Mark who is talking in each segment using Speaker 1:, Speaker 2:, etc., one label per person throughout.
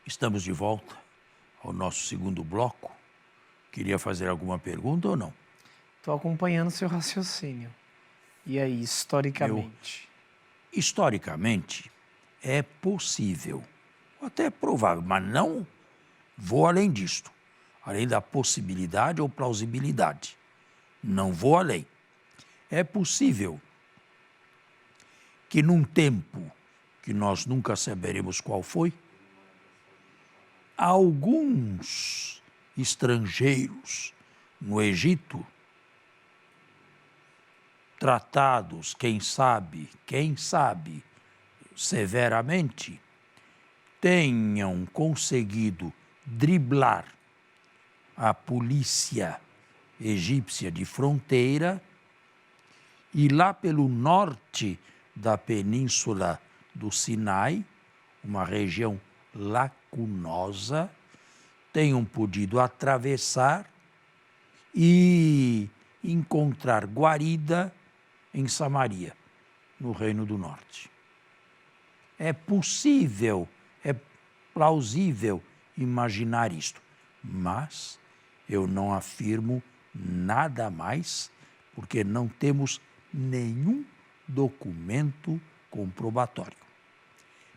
Speaker 1: Estamos de volta ao nosso segundo bloco. Queria fazer alguma pergunta ou não?
Speaker 2: Estou acompanhando seu raciocínio. E aí, historicamente?
Speaker 1: Historicamente, é possível, até provável, mas não vou além disto, além da possibilidade ou plausibilidade. Não vou além. É possível que num tempo que nós nunca saberemos qual foi, alguns estrangeiros no Egito, tratados, quem sabe, severamente, tenham conseguido driblar a polícia egípcia de fronteira e lá pelo norte da península do Sinai, uma região lacunosa, tenham podido atravessar e encontrar guarida em Samaria, no Reino do Norte. É possível, é plausível imaginar isto, mas eu não afirmo nada mais, porque não temos nenhum documento comprobatório.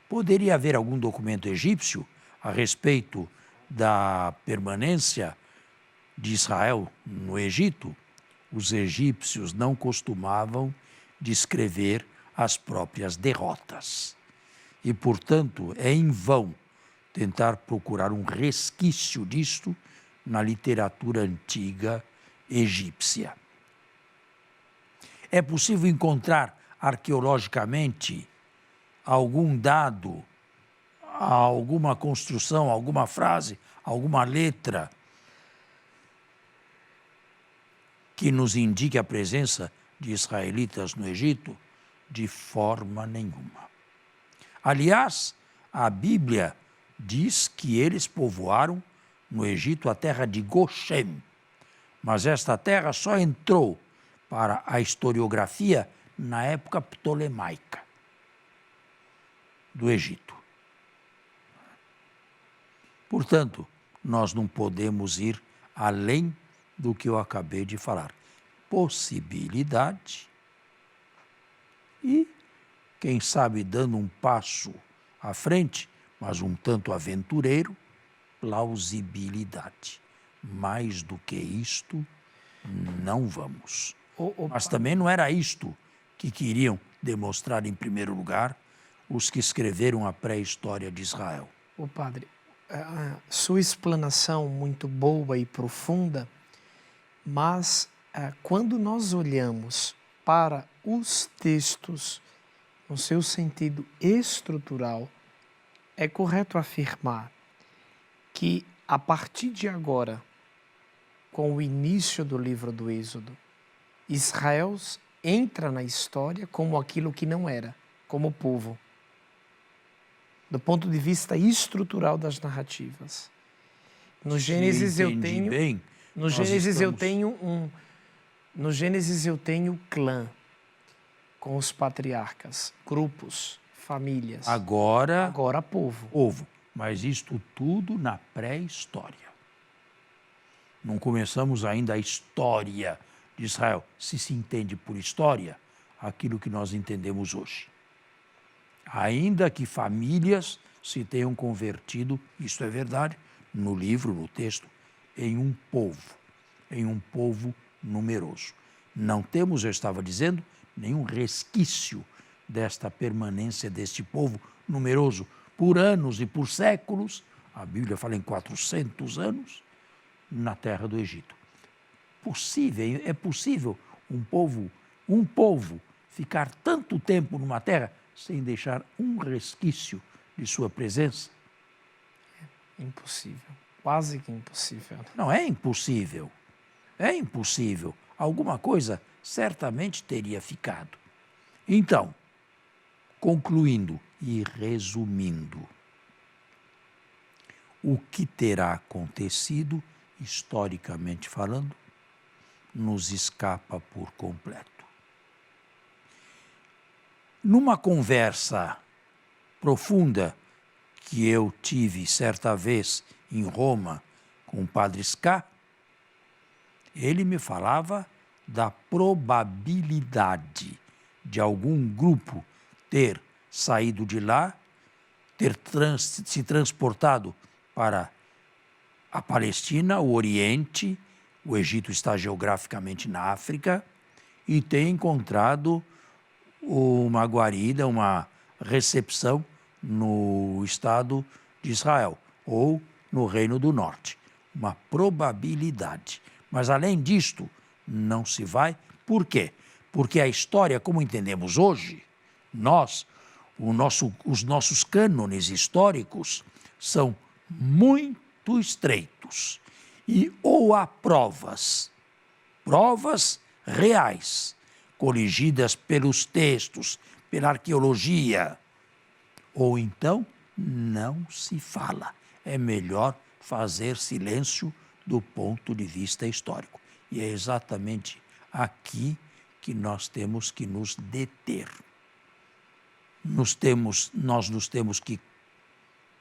Speaker 1: Poderia haver algum documento egípcio a respeito da permanência de Israel no Egito? Os egípcios não costumavam descrever as próprias derrotas. E, portanto, é em vão tentar procurar um resquício disto na literatura antiga egípcia. É possível encontrar arqueologicamente algum dado, alguma construção, alguma frase, alguma letra que nos indique a presença de israelitas no Egito? De forma nenhuma. Aliás, a Bíblia diz que eles povoaram no Egito a terra de Goshen, mas esta terra só entrou para a historiografia na época ptolemaica do Egito. Portanto, nós não podemos ir além do que eu acabei de falar. Possibilidade e, quem sabe, dando um passo à frente, mas um tanto aventureiro, plausibilidade. Mais do que isto, não vamos. Mas também não era isto que queriam demonstrar em primeiro lugar os que escreveram a pré-história de Israel.
Speaker 2: Ô padre, sua explanação muito boa e profunda, mas quando nós olhamos para os textos no seu sentido estrutural, é correto afirmar que a partir de agora, com o início do livro do Êxodo, Israel entra na história como aquilo que não era, como povo, do ponto de vista estrutural das narrativas. No Gênesis eu tenho, no Gênesis eu tenho clã com os patriarcas, grupos, famílias.
Speaker 1: Agora
Speaker 2: povo.
Speaker 1: Mas isto tudo na pré-história. Não começamos ainda a história de Israel. Se entende por história aquilo que nós entendemos hoje. Ainda que famílias se tenham convertido, isto é verdade, no livro, no texto, em um povo numeroso. Não temos, eu estava dizendo, nenhum resquício desta permanência deste povo numeroso por anos e por séculos, a Bíblia fala em 400 anos, na terra do Egito. É possível um povo ficar tanto tempo numa terra sem deixar um resquício de sua presença?
Speaker 2: Impossível, quase que impossível.
Speaker 1: Não é impossível, é impossível. Alguma coisa certamente teria ficado. Então, concluindo e resumindo, o que terá acontecido, historicamente falando, nos escapa por completo. Numa conversa profunda que eu tive certa vez em Roma com o padre Ská, ele me falava da probabilidade de algum grupo ter saído de lá, ter se transportado para a Palestina, o Oriente, o Egito está geograficamente na África, e ter encontrado uma guarida, uma recepção no Estado de Israel ou no Reino do Norte. Uma probabilidade. Mas, além disto, não se vai. Por quê? Porque a história, como entendemos hoje, os nossos cânones históricos são muito estreitos. E ou há provas reais, coligidas pelos textos, pela arqueologia, ou então não se fala. É melhor fazer silêncio do ponto de vista histórico. E é exatamente aqui que nós temos que nos deter. Nós nos temos que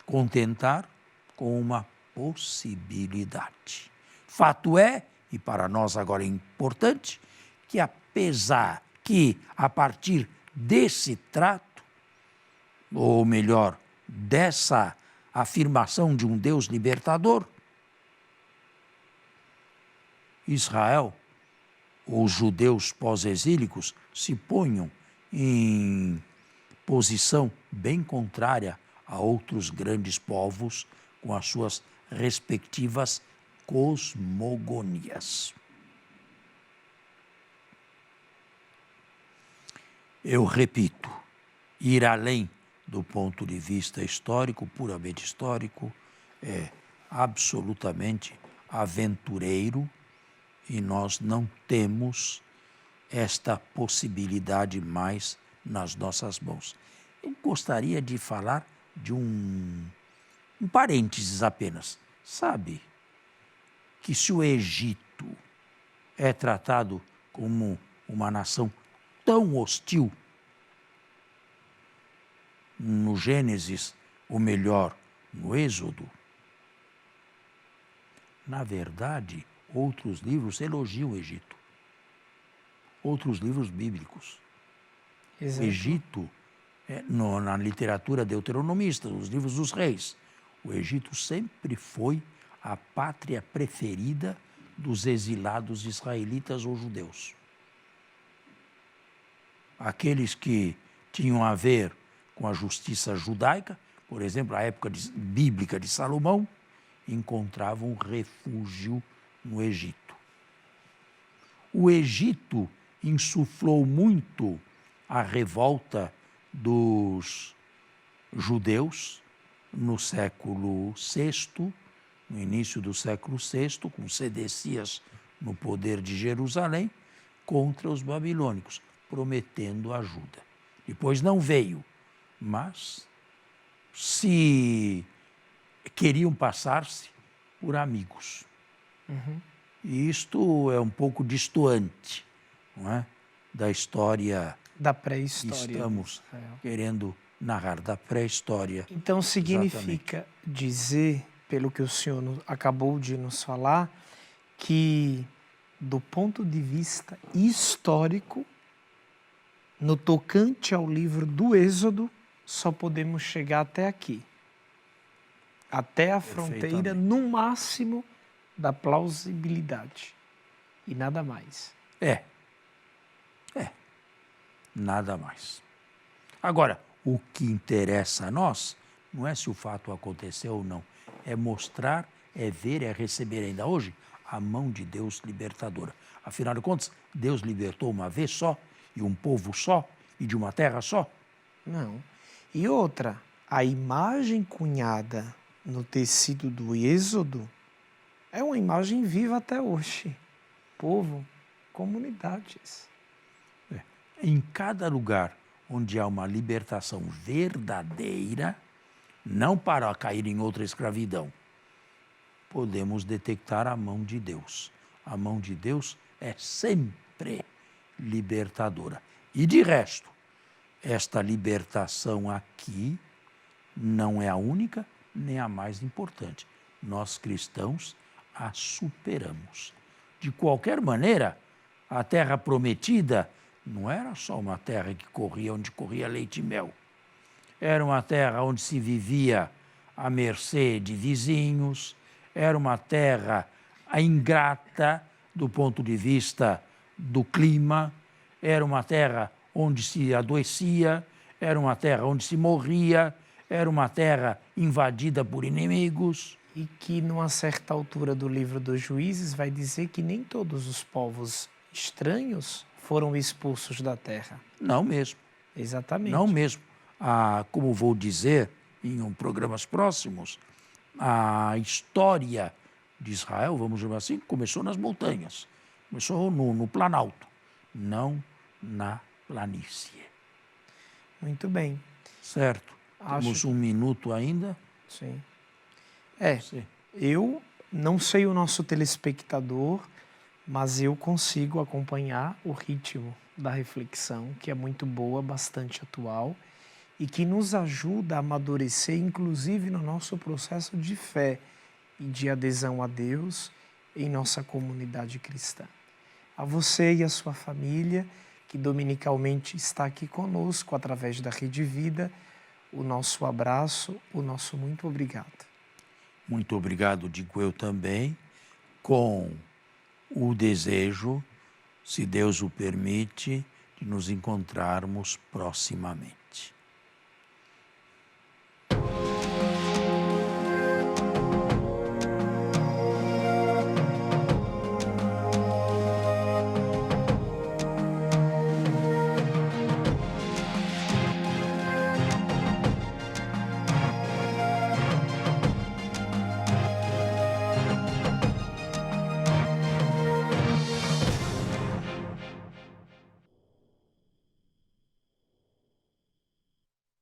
Speaker 1: contentar com uma possibilidade. Fato é, e para nós agora é importante, que apesar que a partir desse trato, ou melhor, dessa afirmação de um Deus libertador, Israel, os judeus pós-exílicos, se ponham em posição bem contrária a outros grandes povos com as suas respectivas cosmogonias. Eu repito, ir além do ponto de vista histórico, puramente histórico, é absolutamente aventureiro e nós não temos esta possibilidade mais nas nossas mãos. Eu gostaria de falar de um parênteses apenas. Sabe que se o Egito é tratado como uma nação tão hostil, no Gênesis, ou melhor, no Êxodo, na verdade, outros livros elogiam o Egito. Outros livros bíblicos.
Speaker 2: Exemplo.
Speaker 1: Egito, na literatura deuteronomista, nos livros dos reis, o Egito sempre foi a pátria preferida dos exilados israelitas ou judeus. Aqueles que tinham a ver com a justiça judaica, por exemplo, a época bíblica de Salomão, encontravam refúgio no Egito. O Egito insuflou muito a revolta dos judeus no século VI, no início do século VI, com Sedecias no poder de Jerusalém, contra os babilônicos, prometendo ajuda. Depois não veio, mas se queriam passar-se por amigos.
Speaker 2: Uhum.
Speaker 1: E isto é um pouco distoante, não é? Da história
Speaker 2: Da pré-história.
Speaker 1: que estamos querendo narrar, da pré-história.
Speaker 2: Então significa dizer, pelo que o senhor acabou de nos falar, que do ponto de vista histórico, no tocante ao livro do Êxodo, só podemos chegar até aqui. Até a fronteira, no máximo, da plausibilidade. E nada mais.
Speaker 1: Nada mais. Agora, o que interessa a nós não é se o fato aconteceu ou não. É mostrar, é ver, é receber ainda hoje a mão de Deus libertadora. Afinal de contas, Deus libertou uma vez só, e um povo só, e de uma terra só.
Speaker 2: Não. E outra, a imagem cunhada no tecido do Êxodo é uma imagem viva até hoje. Povo, comunidades.
Speaker 1: Em cada lugar onde há uma libertação verdadeira, não para cair em outra escravidão, podemos detectar a mão de Deus. A mão de Deus é sempre libertadora. E de resto, esta libertação aqui não é a única nem a mais importante. Nós cristãos a superamos. De qualquer maneira, a terra prometida não era só uma terra que corria onde corria leite e mel. Era uma terra onde se vivia à mercê de vizinhos, era uma terra ingrata do ponto de vista do clima, era uma terra onde se adoecia, era uma terra onde se morria, era uma terra invadida por inimigos.
Speaker 2: E que, numa certa altura do livro dos Juízes, vai dizer que nem todos os povos estranhos foram expulsos da terra.
Speaker 1: Não mesmo.
Speaker 2: Exatamente.
Speaker 1: Não mesmo. Como vou dizer em programas próximos, a história de Israel, vamos chamar assim, começou nas montanhas. Começou no Planalto, não na planície.
Speaker 2: Muito bem.
Speaker 1: Certo. Temos um minuto ainda.
Speaker 2: Sim.
Speaker 1: Sim.
Speaker 2: Eu não sei o nosso telespectador, mas eu consigo acompanhar o ritmo da reflexão, que é muito boa, bastante atual, e que nos ajuda a amadurecer, inclusive no nosso processo de fé e de adesão a Deus em nossa comunidade cristã. A você e a sua família, que dominicalmente está aqui conosco através da Rede Vida, o nosso abraço, o nosso muito obrigado.
Speaker 1: Muito obrigado, digo eu também, com o desejo, se Deus o permite, de nos encontrarmos proximamente.